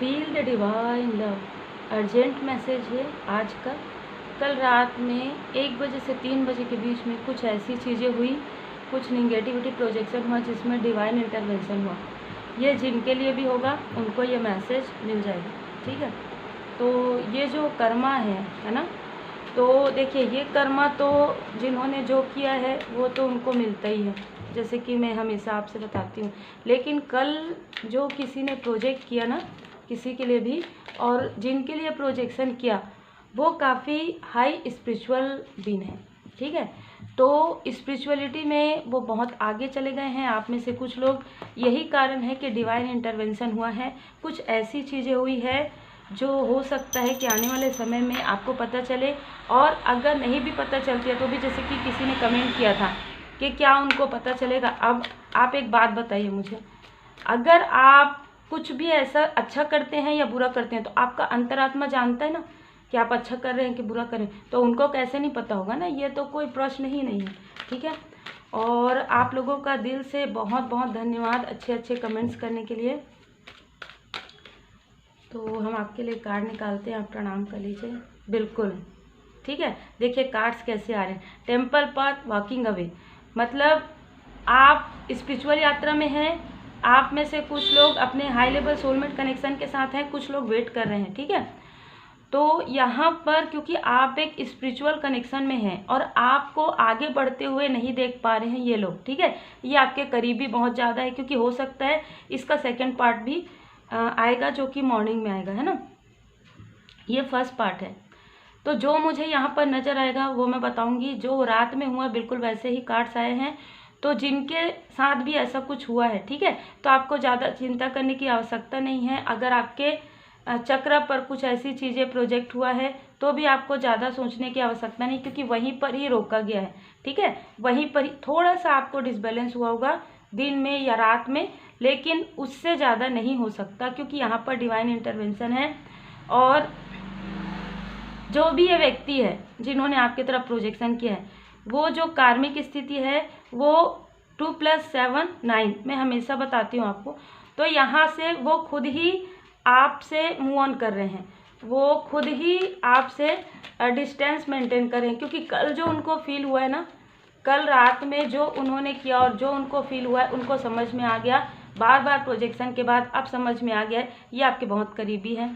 Feel the divine love, urgent message है आज का। कल रात में 1 बजे से 3 बजे के बीच में कुछ ऐसी चीज़ें हुई, कुछ निगेटिविटी प्रोजेक्शन हुआ जिसमें डिवाइन इंटरवेंशन हुआ। ये जिनके लिए भी होगा उनको ये मैसेज मिल जाएगा, ठीक है। तो ये जो कर्मा है ना, तो देखिए ये कर्मा तो जिन्होंने जो किया है वो तो उनको मिलता ही है, जैसे कि मैं हमेशा आपसे बताती हूँ। लेकिन कल जो किसी ने प्रोजेक्ट किया ना किसी के लिए भी, और जिनके लिए प्रोजेक्शन किया वो काफ़ी हाई स्पिरिचुअल बीन है, ठीक है। तो स्पिरिचुअलिटी में वो बहुत आगे चले गए हैं। आप में से कुछ लोग, यही कारण है कि डिवाइन इंटरवेंशन हुआ है। कुछ ऐसी चीज़ें हुई है जो हो सकता है कि आने वाले समय में आपको पता चले, और अगर नहीं भी पता चलती है तो भी, जैसे कि किसी ने कमेंट किया था कि क्या उनको पता चलेगा। अब आप एक बात बताइए मुझे, अगर आप कुछ भी ऐसा अच्छा करते हैं या बुरा करते हैं तो आपका अंतरात्मा जानता है ना कि आप अच्छा कर रहे हैं कि बुरा कर रहे हैं, तो उनको कैसे नहीं पता होगा ना। ये तो कोई प्रश्न ही नहीं है, ठीक है। और आप लोगों का दिल से बहुत बहुत धन्यवाद अच्छे अच्छे कमेंट्स करने के लिए। तो हम आपके लिए कार्ड निकालते हैं, आप प्रणाम कर लीजिए। बिल्कुल ठीक है। देखिए कार्ड्स कैसे आ रहे हैं। टेम्पल पाथ वॉकिंग अवे, मतलब आप स्पिरिचुअल यात्रा में हैं। आप में से कुछ लोग अपने हाई लेवल सोलमेट कनेक्शन के साथ हैं, कुछ लोग वेट कर रहे हैं, ठीक है। तो यहाँ पर क्योंकि आप एक स्पिरिचुअल कनेक्शन में हैं और आपको आगे बढ़ते हुए नहीं देख पा रहे हैं ये लोग, ठीक है। ये आपके करीबी बहुत ज़्यादा है, क्योंकि हो सकता है इसका सेकंड पार्ट भी आएगा जो कि मॉर्निंग में आएगा, है ना। ये फर्स्ट पार्ट है। तो जो मुझे यहाँ पर नज़र आएगा वो मैं बताऊँगी। जो रात में हुआ बिल्कुल वैसे ही कार्ड्स आए हैं। तो जिनके साथ भी ऐसा कुछ हुआ है, ठीक है, तो आपको ज़्यादा चिंता करने की आवश्यकता नहीं है। अगर आपके चक्र पर कुछ ऐसी चीज़ें प्रोजेक्ट हुआ है तो भी आपको ज़्यादा सोचने की आवश्यकता नहीं, क्योंकि वहीं पर ही रोका गया है, ठीक है। वहीं पर ही थोड़ा सा आपको डिसबैलेंस हुआ होगा दिन में या रात में, लेकिन उससे ज़्यादा नहीं हो सकता, क्योंकि यहाँ पर डिवाइन इंटरवेंशन है। और जो भी ये व्यक्ति है जिन्होंने आपकी तरफ प्रोजेक्शन किया है, वो जो कार्मिक स्थिति है वो 2 + 7 9, मैं हमेशा बताती हूँ आपको। तो यहाँ से वो खुद ही आपसे मूव ऑन कर रहे हैं, वो खुद ही आपसे डिस्टेंस मेंटेन कर रहे हैं, क्योंकि कल जो उनको फील हुआ है ना, कल रात में जो उन्होंने किया और जो उनको फील हुआ है उनको समझ में आ गया। बार बार प्रोजेक्शन के बाद अब समझ में आ गया है ये आपके बहुत करीबी है,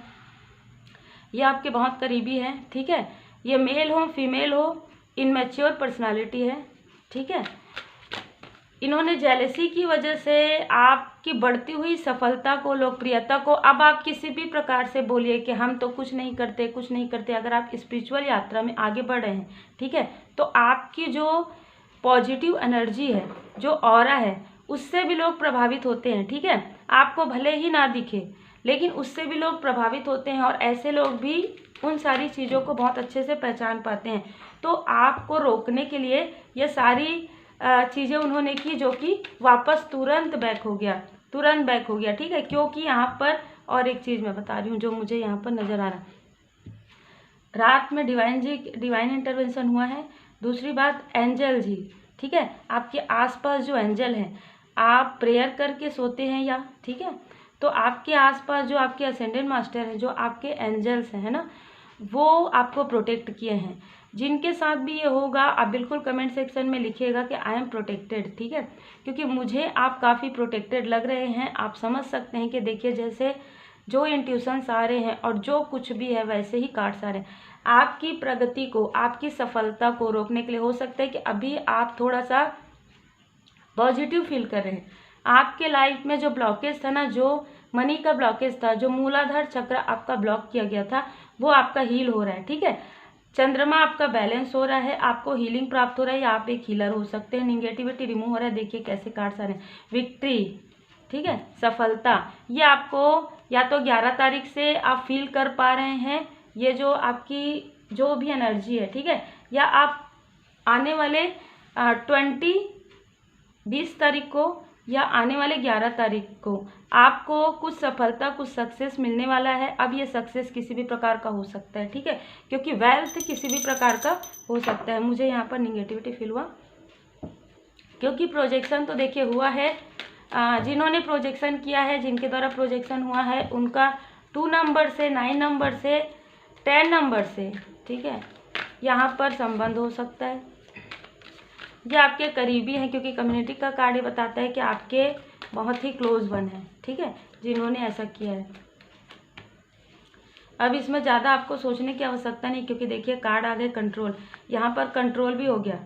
ये आपके बहुत करीबी है, ठीक है। ये मेल हो फीमेल हो, इनमैच्योर पर्सनालिटी है, ठीक है। इन्होंने जेलसी की वजह से आपकी बढ़ती हुई सफलता को, लोकप्रियता को, अब आप किसी भी प्रकार से बोलिए कि हम तो कुछ नहीं करते कुछ नहीं करते, अगर आप स्पिरिचुअल यात्रा में आगे बढ़ रहे हैं, ठीक है, तो आपकी जो पॉजिटिव एनर्जी है, जो ऑरा है, उससे भी लोग प्रभावित होते हैं, ठीक है। आपको भले ही ना दिखे लेकिन उससे भी लोग प्रभावित होते हैं, और ऐसे लोग भी उन सारी चीज़ों को बहुत अच्छे से पहचान पाते हैं। तो आपको रोकने के लिए ये सारी चीज़ें उन्होंने की, जो कि वापस तुरंत बैक हो गया, तुरंत बैक हो गया, ठीक है। क्योंकि यहाँ पर और एक चीज़ मैं बता रही हूँ जो मुझे यहाँ पर नज़र आ रहा है, रात में डिवाइन इंटरवेंशन हुआ है। दूसरी बात एंजल जी, ठीक है, आपके आसपास जो एंजल हैं, आप प्रेयर करके सोते हैं या, ठीक है, तो आपके आसपास जो आपके असेंडेंट मास्टर हैं, जो आपके एंजल्स हैं, है ना, वो आपको प्रोटेक्ट किए हैं। जिनके साथ भी ये होगा आप बिल्कुल कमेंट सेक्शन में लिखिएगा कि आई एम प्रोटेक्टेड, ठीक है, क्योंकि मुझे आप काफ़ी प्रोटेक्टेड लग रहे हैं। आप समझ सकते हैं कि देखिए जैसे जो इंट्यूशंस आ रहे हैं और जो कुछ भी है वैसे ही कार्ड्स आ रहे हैं। आपकी प्रगति को, आपकी सफलता को रोकने के लिए हो सकता है कि अभी आप थोड़ा सा पॉजिटिव फील कर रहे हैं। आपके लाइफ में जो ब्लॉकेज था ना, जो मनी का ब्लॉकेज था, जो मूलाधार चक्र आपका ब्लॉक किया गया था, वो आपका हील हो रहा है, ठीक है। चंद्रमा आपका बैलेंस हो रहा है, आपको हीलिंग प्राप्त हो रहा है, या आप एक हीलर हो सकते हैं। निगेटिविटी रिमूव हो रहा है। देखिए कैसे कार्ड्स आ रहे हैं। विक्ट्री, ठीक है, सफलता, ये आपको या तो 11 तारीख से आप फील कर पा रहे हैं, ये जो आपकी जो भी एनर्जी है, ठीक है, या आप आने वाले 20 तारीख को या आने वाले 11 तारीख को आपको कुछ सफलता, कुछ सक्सेस मिलने वाला है। अब ये सक्सेस किसी भी प्रकार का हो सकता है, ठीक है, क्योंकि वेल्थ किसी भी प्रकार का हो सकता है। मुझे यहाँ पर निगेटिविटी फील हुआ, क्योंकि प्रोजेक्शन तो देखिए हुआ है, जिन्होंने प्रोजेक्शन किया है, जिनके द्वारा प्रोजेक्शन हुआ है, उनका 2 नंबर से, 9 नंबर से, 10 नंबर से, ठीक है, यहाँ पर संबंध हो सकता है। ये आपके करीबी हैं, क्योंकि कम्युनिटी का कार्ड ये बताता है कि आपके बहुत ही क्लोज वन है, ठीक है, जिन्होंने ऐसा किया है। अब इसमें ज़्यादा आपको सोचने की आवश्यकता नहीं, क्योंकि देखिए कार्ड आ गए कंट्रोल, यहाँ पर कंट्रोल भी हो गया।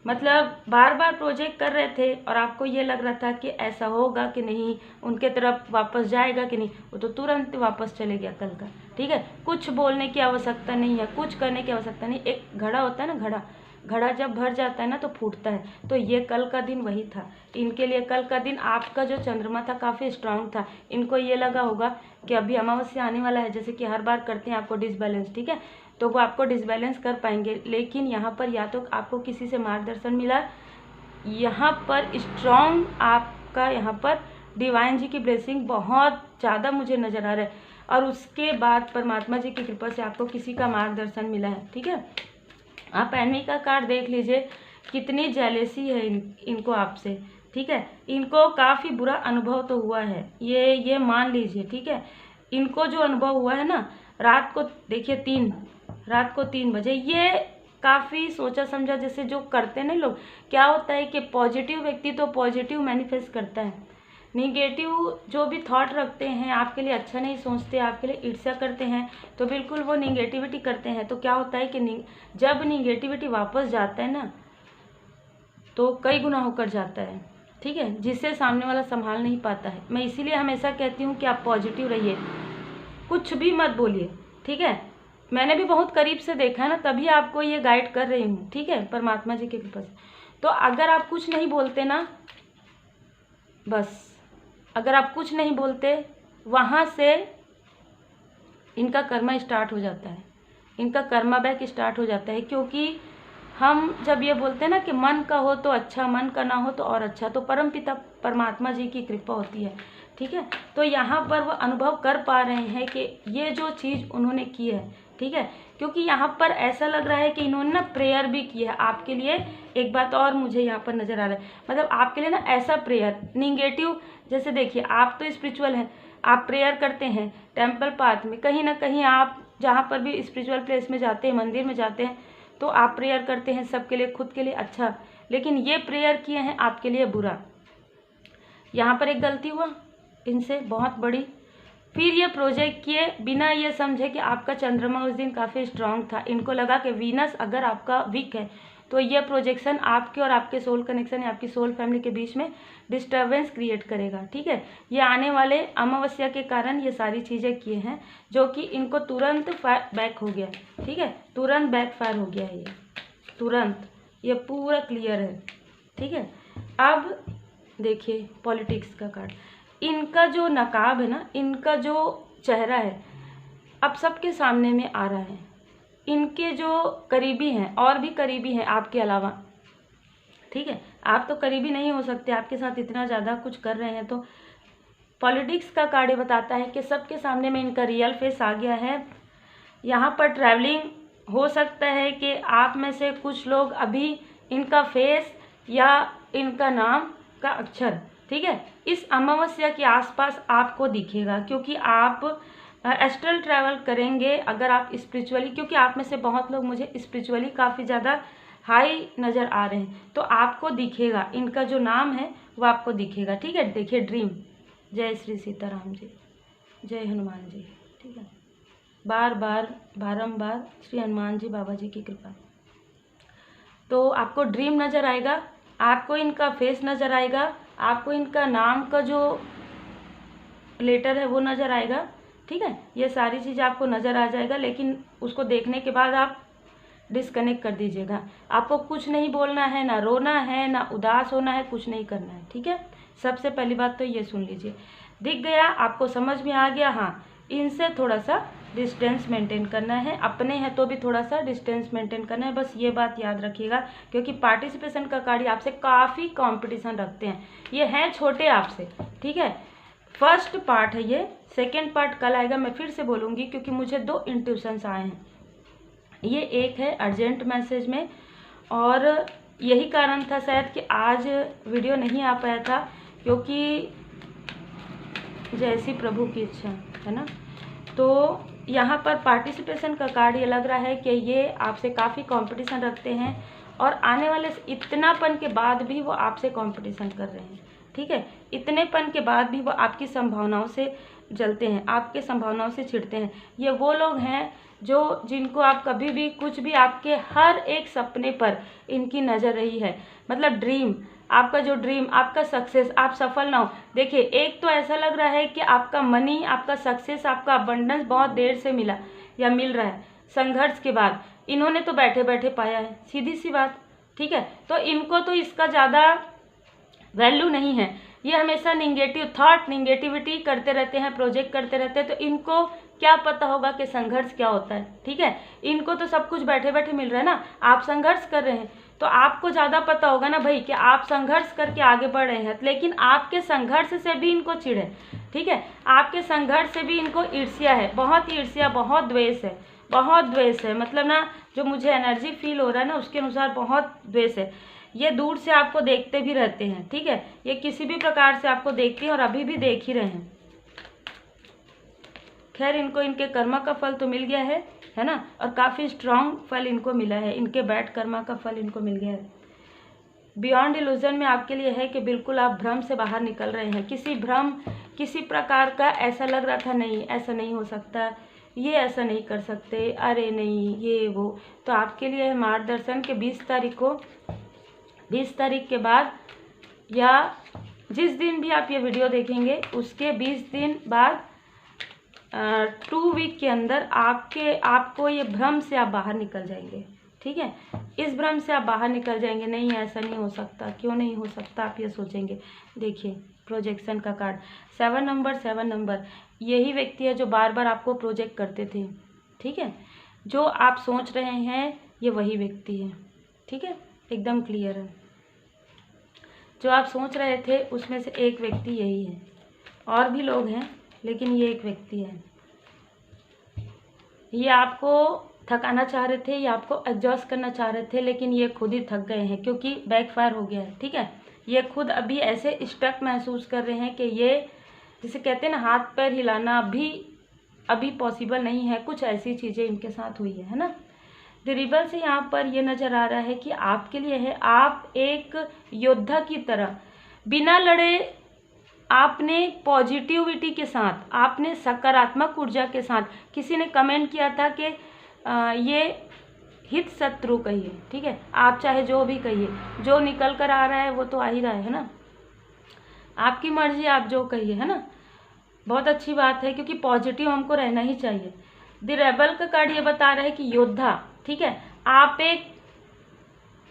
मतलब बार बार प्रोजेक्ट कर रहे थे और आपको ये लग रहा था कि ऐसा होगा कि नहीं, उनके तरफ वापस जाएगा कि नहीं, वो तो तुरंत वापस चले गया कल का, ठीक है। कुछ बोलने की आवश्यकता नहीं है, कुछ करने की आवश्यकता नहीं। एक घड़ा होता है ना, घड़ा जब भर जाता है ना तो फूटता है, तो ये कल का दिन वही था इनके लिए। कल का दिन आपका जो चंद्रमा था काफ़ी स्ट्रांग था, इनको ये लगा होगा कि अभी अमावस्या आने वाला है, जैसे कि हर बार करते हैं आपको डिसबैलेंस, ठीक है, तो वो आपको डिसबैलेंस कर पाएंगे। लेकिन यहाँ पर या तो आपको किसी से मार्गदर्शन मिला, यहाँ पर स्ट्रांग आपका, यहाँ पर डिवाइन जी की ब्लेसिंग बहुत ज़्यादा मुझे नज़र आ रहा है, और उसके बाद परमात्मा जी की कृपा से आपको किसी का मार्गदर्शन मिला है, ठीक है। आप एनमी का कार्ड देख लीजिए, कितनी जेलेसी है इनको आपसे, ठीक है। इनको काफ़ी बुरा अनुभव तो हुआ है, ये मान लीजिए, ठीक है। इनको जो अनुभव हुआ है ना, रात को देखिए 3 बजे, ये काफ़ी सोचा समझा जैसे जो करते हैं ना लोग। क्या होता है कि पॉजिटिव व्यक्ति तो पॉजिटिव मैनिफेस्ट करता है, निगेटिव जो भी थॉट रखते हैं, आपके लिए अच्छा नहीं सोचते, आपके लिए ईर्ष्या करते हैं, तो बिल्कुल वो निगेटिविटी करते हैं। तो क्या होता है कि जब निगेटिविटी वापस जाता है ना, तो कई गुना होकर जाता है, ठीक है, जिससे सामने वाला संभाल नहीं पाता है। मैं इसीलिए हमेशा कहती हूँ कि आप पॉजिटिव रहिए, कुछ भी मत बोलिए, ठीक है। मैंने भी बहुत करीब से देखा है ना, तभी आपको ये गाइड कर रही हूँ, ठीक है, परमात्मा जी की कृपा से। तो अगर आप कुछ नहीं बोलते ना, बस अगर आप कुछ नहीं बोलते, वहाँ से इनका कर्मा स्टार्ट हो जाता है, इनका कर्मा बैक स्टार्ट हो जाता है। क्योंकि हम जब ये बोलते हैं ना कि मन का हो तो अच्छा, मन का ना हो तो और अच्छा, तो परमपिता परमात्मा जी की कृपा होती है, ठीक है। तो यहाँ पर वो अनुभव कर पा रहे हैं कि ये जो चीज़ उन्होंने की है, ठीक है, क्योंकि यहाँ पर ऐसा लग रहा है कि इन्होंने ना प्रेयर भी की है आपके लिए। एक बात और मुझे यहाँ पर नज़र आ रहा है, मतलब आपके लिए ना ऐसा प्रेयर निगेटिव, जैसे देखिए आप तो स्पिरिचुअल हैं, आप प्रेयर करते हैं टेम्पल पाथ में, कहीं ना कहीं आप जहाँ पर भी स्पिरिचुअल प्लेस में जाते हैं, मंदिर में जाते हैं, तो आप प्रेयर करते हैं सबके लिए, खुद के लिए अच्छा, लेकिन ये प्रेयर किए हैं आपके लिए बुरा। यहाँ पर एक गलती हुआ इनसे बहुत बड़ी, फिर ये प्रोजेक्ट किए बिना ये समझे कि आपका चंद्रमा उस दिन काफ़ी स्ट्रांग था। इनको लगा कि वीनस अगर आपका वीक है तो ये प्रोजेक्शन आपके और आपके सोल कनेक्शन या आपकी सोल फैमिली के बीच में डिस्टर्बेंस क्रिएट करेगा, ठीक है। ये आने वाले अमावस्या के कारण ये सारी चीज़ें किए हैं, जो कि इनको तुरंत बैक हो गया, ठीक है, तुरंत बैक फायर हो गया है, ये तुरंत, ये पूरा क्लियर है, ठीक है। अब देखिए पॉलिटिक्स का कार्ड, इनका जो नकाब है ना, इनका जो चेहरा है अब सबके सामने में आ रहा है। इनके जो करीबी हैं, और भी करीबी हैं आपके अलावा, ठीक है, आप तो करीबी नहीं हो सकते, आपके साथ इतना ज़्यादा कुछ कर रहे हैं। तो पॉलिटिक्स का कार्ड बताता है कि सबके सामने में इनका रियल फेस आ गया है। यहाँ पर ट्रैवलिंग हो सकता है कि आप में से कुछ लोग अभी इनका फेस या इनका नाम का अक्षर, ठीक है, इस अमावस्या के आसपास आपको दिखेगा, क्योंकि आप एस्ट्रल ट्रैवल करेंगे अगर आप स्पिरिचुअली, क्योंकि आप में से बहुत लोग मुझे स्पिरिचुअली काफ़ी ज़्यादा हाई नज़र आ रहे हैं, तो आपको दिखेगा, इनका जो नाम है वो आपको दिखेगा, ठीक है। देखिए ड्रीम, जय श्री सीताराम जी, जय हनुमान जी, ठीक है, बार बार बारंबार श्री हनुमान जी बाबा जी की कृपा। तो आपको ड्रीम नज़र आएगा, आपको इनका फेस नज़र आएगा, आपको इनका नाम का जो लेटर है वो नज़र आएगा, ठीक है, ये सारी चीज़ आपको नज़र आ जाएगा। लेकिन उसको देखने के बाद आप डिस्कनेक्ट कर दीजिएगा, आपको कुछ नहीं बोलना है, ना रोना है, ना उदास होना है, कुछ नहीं करना है, ठीक है। सबसे पहली बात तो ये सुन लीजिए, दिख गया, आपको समझ में आ गया, हाँ, इनसे थोड़ा सा डिस्टेंस मेंटेन करना है, अपने हैं तो भी थोड़ा सा डिस्टेंस मेंटेन करना है, बस ये बात याद रखिएगा। क्योंकि पार्टिसिपेशन का कार्ड आपसे काफ़ी कंपटीशन रखते हैं, ये हैं छोटे आपसे, ठीक है। फर्स्ट पार्ट है ये, सेकेंड पार्ट कल आएगा, मैं फिर से बोलूँगी क्योंकि मुझे 2 इंट्यूशंस आए हैं। ये एक है अर्जेंट मैसेज में, और यही कारण था शायद कि आज वीडियो नहीं आ पाया था, क्योंकि जैसी प्रभु की इच्छा है ना। तो यहाँ पर पार्टिसिपेशन का कार्ड ये लग रहा है कि ये आपसे काफ़ी कंपटीशन रखते हैं और आने वाले इतनापन के बाद भी वो आपसे कंपटीशन कर रहे हैं, ठीक है। इतनेपन के बाद भी वो आपकी संभावनाओं से जलते हैं, आपके संभावनाओं से चिढ़ते हैं। ये वो लोग हैं जो जिनको आप कभी भी कुछ भी, आपके हर एक सपने पर इनकी नज़र रही है। मतलब ड्रीम, आपका जो ड्रीम, आपका सक्सेस, आप सफल ना हो। देखिए, एक तो ऐसा लग रहा है कि आपका मनी, आपका सक्सेस, आपका अबंडेंस बहुत देर से मिला या मिल रहा है, संघर्ष के बाद। इन्होंने तो बैठे बैठे पाया है, सीधी सी बात, ठीक है। तो इनको तो इसका ज़्यादा वैल्यू नहीं है। ये हमेशा निगेटिव थॉट, निगेटिविटी करते रहते हैं, प्रोजेक्ट करते रहते हैं। तो इनको क्या पता होगा कि संघर्ष क्या होता है, ठीक है। इनको तो सब कुछ बैठे बैठे मिल रहा है ना, आप संघर्ष कर रहे हैं तो आपको ज़्यादा पता होगा ना भाई कि आप संघर्ष करके आगे बढ़ रहे हैं। लेकिन आपके संघर्ष से भी इनको चिढ़ है, ठीक है। आपके संघर्ष से भी इनको ईर्ष्या है, बहुत ईर्ष्या, बहुत द्वेष है, बहुत द्वेष है। मतलब ना, जो मुझे एनर्जी फील हो रहा है ना, उसके अनुसार बहुत द्वेष है। ये दूर से आपको देखते भी रहते हैं, ठीक है। ये किसी भी प्रकार से आपको देखते हैं और अभी भी देख ही रहे हैं। खैर, इनको इनके कर्मा का फल तो मिल गया है ना, और काफ़ी स्ट्रांग फल इनको मिला है। इनके बैड कर्मा का फल इनको मिल गया है। बियॉन्ड इल्यूजन में आपके लिए है कि बिल्कुल आप भ्रम से बाहर निकल रहे हैं। किसी भ्रम, किसी प्रकार का ऐसा लग रहा था, नहीं ऐसा नहीं हो सकता, ये ऐसा नहीं कर सकते, अरे नहीं ये वो, तो आपके लिए है मार्गदर्शन के 20 तारीख को, 20 तारीख के बाद या जिस दिन भी आप ये वीडियो देखेंगे उसके 20 दिन बाद 2 वीक के अंदर आपको ये भ्रम से आप बाहर निकल जाएंगे, ठीक है। इस भ्रम से आप बाहर निकल जाएंगे। नहीं, ऐसा नहीं हो सकता, क्यों नहीं हो सकता, आप ये सोचेंगे। देखिए, प्रोजेक्शन का कार्ड 7 नंबर, 7 नंबर, यही व्यक्ति है जो बार बार आपको प्रोजेक्ट करते थे, ठीक है। जो आप सोच रहे हैं ये वही व्यक्ति है, ठीक है, एकदम क्लियर है। जो आप सोच रहे थे उसमें से एक व्यक्ति यही है। और भी लोग हैं लेकिन ये एक व्यक्ति है। ये आपको थकाना चाह रहे थे, ये आपको एग्जॉस्ट करना चाह रहे थे, लेकिन ये खुद ही थक गए हैं क्योंकि बैकफायर हो गया है, ठीक है। ये खुद अभी ऐसे स्टक महसूस कर रहे हैं कि ये, जिसे कहते हैं ना, हाथ पैर हिलाना अभी पॉसिबल नहीं है। कुछ ऐसी चीज़ें इनके साथ हुई है ना। द रिबल से यहाँ पर ये नज़र आ रहा है कि आपके लिए है, आप एक योद्धा की तरह बिना लड़े, आपने पॉजिटिविटी के साथ, आपने सकारात्मक ऊर्जा के साथ, किसी ने कमेंट किया था कि ये हित शत्रु कहिए, ठीक है, आप चाहे जो भी कहिए, जो निकल कर आ रहा है वो तो आ ही रहा है ना, आपकी मर्जी, आप जो कहिए, है ना। बहुत अच्छी बात है क्योंकि पॉजिटिव हमको रहना ही चाहिए। द रेबल का कार्ड ये बता रहा है कि योद्धा, ठीक है, आप एक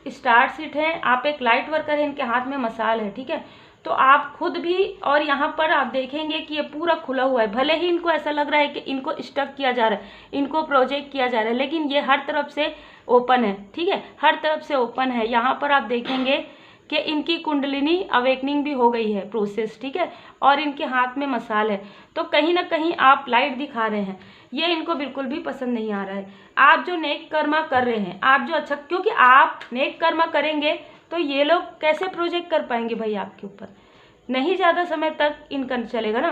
स्टार सीट हैं, आप एक लाइट वर्कर हैं, इनके हाथ में मसाल है, ठीक है। तो आप खुद भी, और यहाँ पर आप देखेंगे कि ये पूरा खुला हुआ है। भले ही इनको ऐसा लग रहा है कि इनको स्टक किया जा रहा है, इनको प्रोजेक्ट किया जा रहा है, लेकिन ये हर तरफ से ओपन है, ठीक है, हर तरफ से ओपन है। यहाँ पर आप देखेंगे कि इनकी कुंडलिनी अवेकनिंग भी हो गई है, प्रोसेस, ठीक है, और इनके हाथ में मसाल है। तो कहीं ना कहीं आप लाइट दिखा रहे हैं, ये इनको बिल्कुल भी पसंद नहीं आ रहा है। आप जो नेक कर्मा कर रहे हैं, आप जो अच्छा, क्योंकि आप नेक कर्मा करेंगे तो ये लोग कैसे प्रोजेक्ट कर पाएंगे भाई आपके ऊपर, नहीं ज़्यादा समय तक इनका चलेगा ना।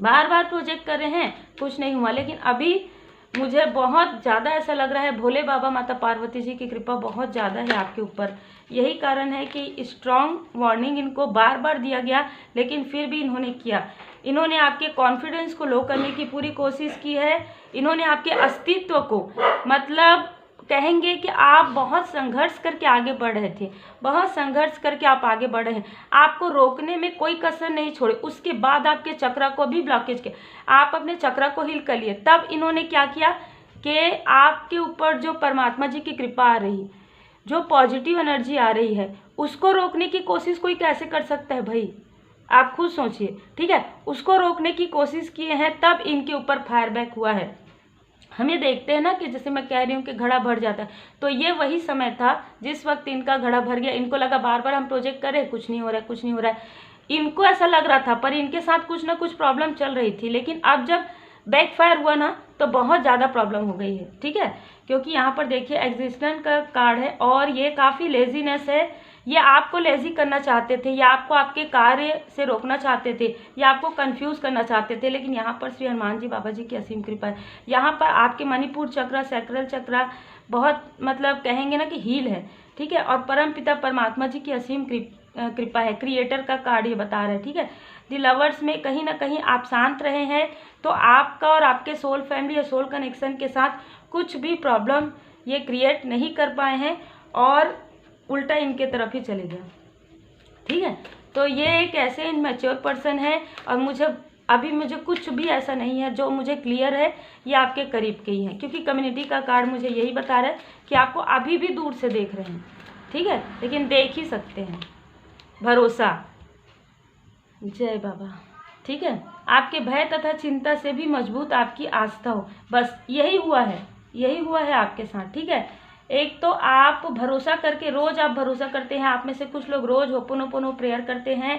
बार बार प्रोजेक्ट कर रहे हैं, कुछ नहीं हुआ, लेकिन अभी मुझे बहुत ज़्यादा ऐसा लग रहा है भोले बाबा माता पार्वती जी की कृपा बहुत ज़्यादा है आपके ऊपर। यही कारण है कि स्ट्रॉन्ग वार्निंग इनको बार बार दिया गया, लेकिन फिर भी इन्होंने किया। इन्होंने आपके कॉन्फिडेंस को लो करने की पूरी कोशिश की है। इन्होंने आपके अस्तित्व को, मतलब कहेंगे कि आप बहुत संघर्ष करके आगे बढ़ रहे थे, बहुत संघर्ष करके आप आगे बढ़ रहे हैं, आपको रोकने में कोई कसर नहीं छोड़े। उसके बाद आपके चक्र को भी ब्लॉकेज किया, आप अपने चक्र को हील कर लिए। तब इन्होंने क्या किया कि आपके ऊपर जो परमात्मा जी की कृपा आ रही, जो पॉजिटिव एनर्जी आ रही है, उसको रोकने की कोशिश कोई कैसे कर सकता है भाई, आप खुद सोचिए, ठीक है। उसको रोकने की कोशिश किए हैं, तब इनके ऊपर फायर बैक हुआ है। हम ये देखते हैं ना कि जैसे मैं कह रही हूँ कि घड़ा भर जाता है, तो ये वही समय था जिस वक्त इनका घड़ा भर गया। इनको लगा बार बार हम प्रोजेक्ट करें, कुछ नहीं हो रहा है, कुछ नहीं हो रहा है, इनको ऐसा लग रहा था, पर इनके साथ कुछ ना कुछ प्रॉब्लम चल रही थी। लेकिन अब जब बैकफायर हुआ ना, तो बहुत ज़्यादा प्रॉब्लम हो गई है, ठीक है। क्योंकि यहाँ पर देखिए एग्जिस्टेंस का कार्ड है और ये काफ़ी लेजीनेस है, ये आपको लेजी करना चाहते थे, या आपको आपके कार्य से रोकना चाहते थे, या आपको कंफ्यूज करना चाहते थे, लेकिन यहाँ पर श्री हनुमान जी बाबा जी की असीम कृपा है। यहाँ पर आपके मणिपुर चक्र, सैक्रल चक्र बहुत मतलब कहेंगे ना कि हील है, ठीक है। और परम पिता परमात्मा जी की असीम कृपा है, क्रिएटर का कार्ड ये बता रहा है, ठीक है। दी लवर्स में कहीं ना कहीं आप शांत रहे हैं, तो आपका और आपके सोल फैमिली या सोल कनेक्शन के साथ कुछ भी प्रॉब्लम ये क्रिएट नहीं कर पाए हैं, और उल्टा इनके तरफ ही चले गए, ठीक है। तो ये एक ऐसे इनमैच्योर पर्सन है, और मुझे कुछ भी ऐसा नहीं है जो मुझे क्लियर है, ये आपके करीब के ही हैं, क्योंकि कम्युनिटी का कार्ड मुझे यही बता रहा है कि आपको अभी भी दूर से देख रहे हैं, ठीक है, लेकिन देख ही सकते हैं। भरोसा, जय बाबा, ठीक है। आपके भय तथा चिंता से भी मजबूत आपकी आस्था हो, बस यही हुआ है आपके साथ, ठीक है। एक तो आप भरोसा करके, रोज आप भरोसा करते हैं, आप में से कुछ लोग रोज होपोनोपोनो प्रेयर करते हैं,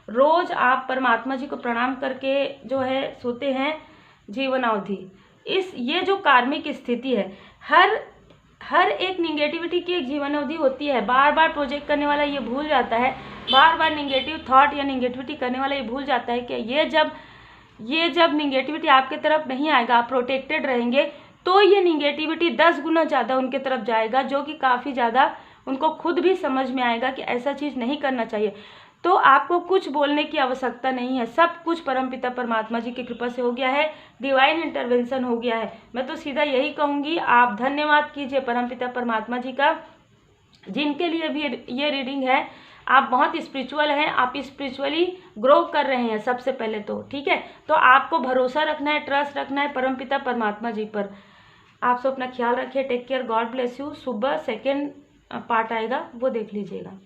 रोज आप परमात्मा जी को प्रणाम करके जो है सोते हैं जीवन अवधि। ये जो कार्मिक स्थिति है, हर एक निगेटिविटी की एक जीवन अवधि होती है। बार बार प्रोजेक्ट करने वाला ये भूल जाता है, बार बार निगेटिव थॉट या निगेटिविटी करने वाला ये भूल जाता है कि ये जब निगेटिविटी आपके तरफ नहीं आएगा, आप प्रोटेक्टेड रहेंगे, तो ये निगेटिविटी 10 गुना ज़्यादा उनके तरफ जाएगा, जो कि काफ़ी ज़्यादा उनको खुद भी समझ में आएगा कि ऐसा चीज़ नहीं करना चाहिए। तो आपको कुछ बोलने की आवश्यकता नहीं है, सब कुछ परमपिता परमात्मा जी की कृपा से हो गया है, डिवाइन इंटरवेंशन हो गया है। मैं तो सीधा यही कहूँगी, आप धन्यवाद कीजिए परमपिता परमात्मा जी का, जिनके लिए भी ये रीडिंग है। आप बहुत स्पिरिचुअल हैं, आप स्पिरिचुअली ग्रो कर रहे हैं सबसे पहले तो, ठीक है। तो आपको भरोसा रखना है, ट्रस्ट रखना है परमपिता परमात्मा जी पर। आप सब अपना ख्याल रखिए, take care, God bless you. सुबह सेकेंड पार्ट आएगा, वो देख लीजिएगा।